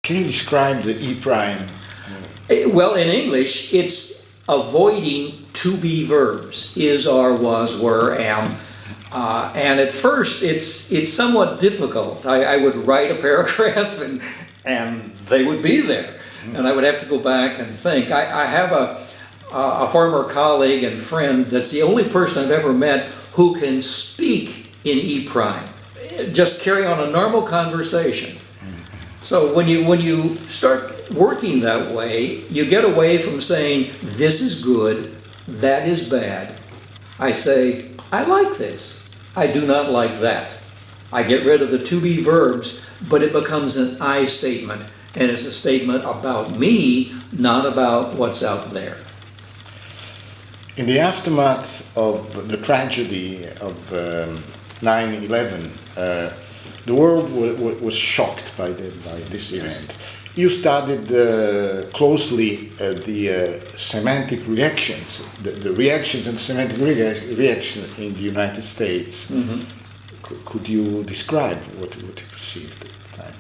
Can you describe the E prime? Well, in English, it's avoiding to be verbs, is, are, was, were, am. And at first, it's somewhat difficult. I would write a paragraph and they would be there. And I would have to go back and think. I have a former colleague and friend that's the only person I've ever met who can speak in E prime. Just carry on a normal conversation. So when you start working that way, you get away from saying, this is good, that is bad. I say, I like this, I do not like that. I get rid of the to be verbs, but it becomes an I statement, and it's a statement about me, not about what's out there. In the aftermath of the tragedy of 9/11, the world was shocked by this event. You studied closely the semantic reactions, the reactions and semantic reaction in the United States. Mm-hmm. Could you describe what you perceived at the time?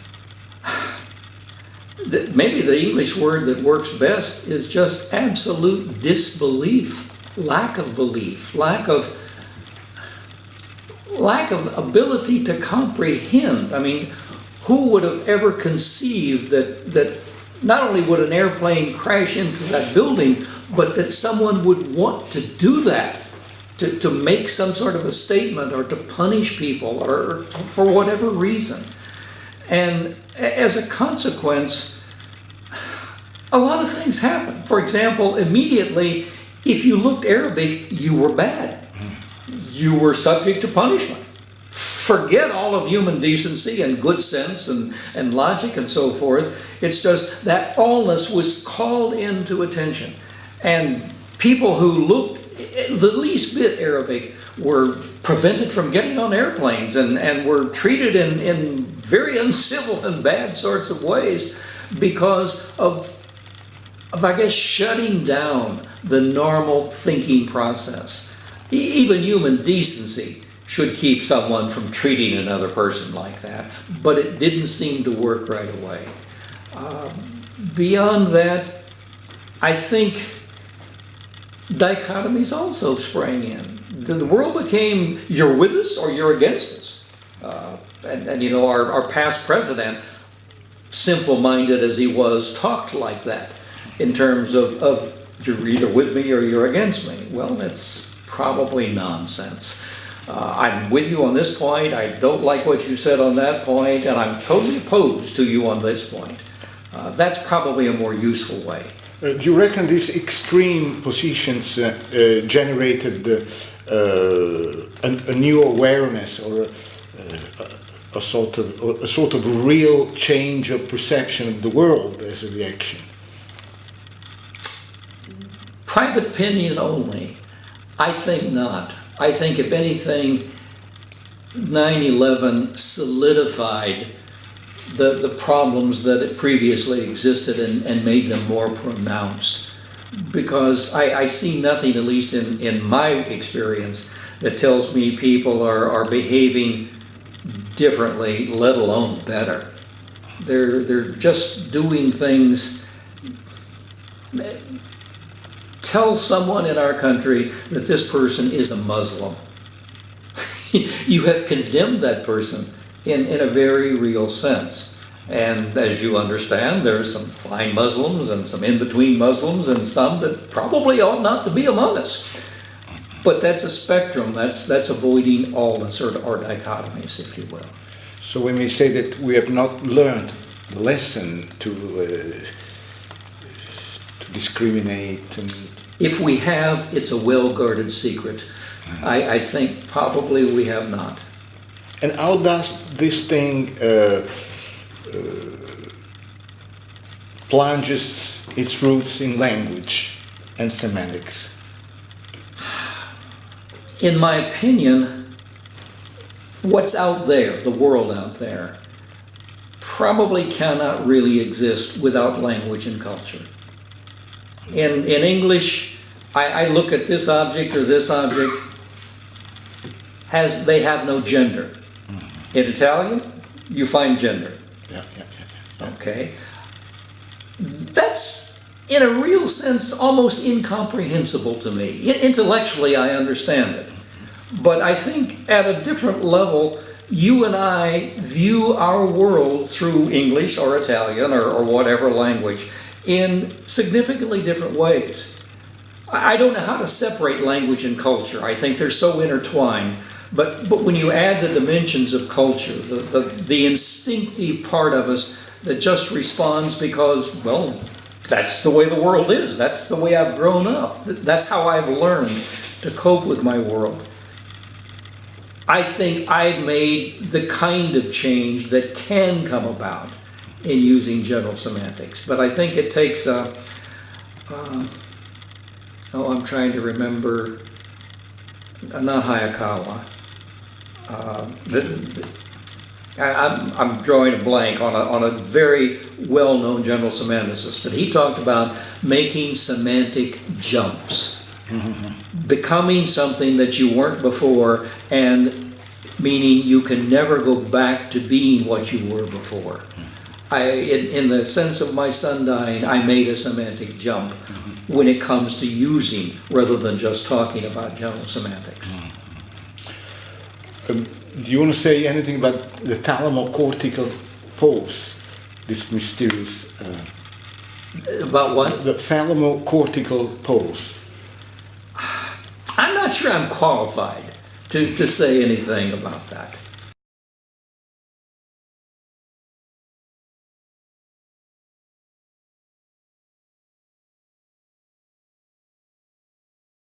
Maybe the English word that works best is just absolute disbelief, lack of belief, lack of ability to comprehend. I mean, who would have ever conceived that not only would an airplane crash into that building, but that someone would want to do that, to make some sort of a statement or to punish people or for whatever reason. And as a consequence, a lot of things happen. For example, immediately, if you looked Arabic, you were bad. You were subject to punishment. Forget all of human decency and good sense and logic and so forth. It's just that allness was called into attention. And people who looked the least bit Arabic were prevented from getting on airplanes and were treated in very uncivil and bad sorts of ways because of I guess, shutting down the normal thinking process. Even human decency should keep someone from treating another person like that, but it didn't seem to work right away. Beyond that, I think dichotomies also sprang in. The world became, you're with us or you're against us. And you know, our past president, simple-minded as he was, talked like that in terms of you're either with me or you're against me. Well, that's probably nonsense. I'm with you on this point, I don't like what you said on that point, and I'm totally opposed to you on this point. That's probably a more useful way. Do you reckon these extreme positions generated a new awareness or a sort of real change of perception of the world as a reaction? Private opinion only. I think not. I think, if anything, 9/11 solidified the problems that had previously existed and made them more pronounced. Because I see nothing, at least in my experience, that tells me people are behaving differently, let alone better. They're just doing things. Tell someone in our country that this person is a Muslim. You have condemned that person in a very real sense. And as you understand, there's some fine Muslims and some in-between Muslims and some that probably ought not to be among us. But that's a spectrum. That's avoiding allness or dichotomies, if you will. So when we say that we have not learned the lesson to discriminate and... If we have, it's a well-guarded secret. I think probably we have not. And how does this thing plunges its roots in language and semantics? In my opinion, what's out there, the world out there, probably cannot really exist without language and culture. In English, I look at this object or this object, they have no gender. In Italian, you find gender. Yeah. Okay? That's, in a real sense, almost incomprehensible to me. Intellectually, I understand it. But I think at a different level, you and I view our world through English or Italian or whatever language in significantly different ways. I don't know how to separate language and culture. I think they're so intertwined. But when you add the dimensions of culture, the instinctive part of us that just responds because, well, that's the way the world is. That's the way I've grown up. That's how I've learned to cope with my world. I think I've made the kind of change that can come about in using general semantics. But I think it takes I'm trying to remember, not Hayakawa. I'm drawing a blank on a very well-known general semanticist, but he talked about making semantic jumps. Becoming something that you weren't before, and meaning you can never go back to being what you were before. In the sense of my son dying, I made a semantic jump when it comes to using rather than just talking about general semantics. Do you want to say anything about the thalamocortical pulse, this mysterious... About what? The thalamocortical pulse. I'm not sure I'm qualified to say anything about that.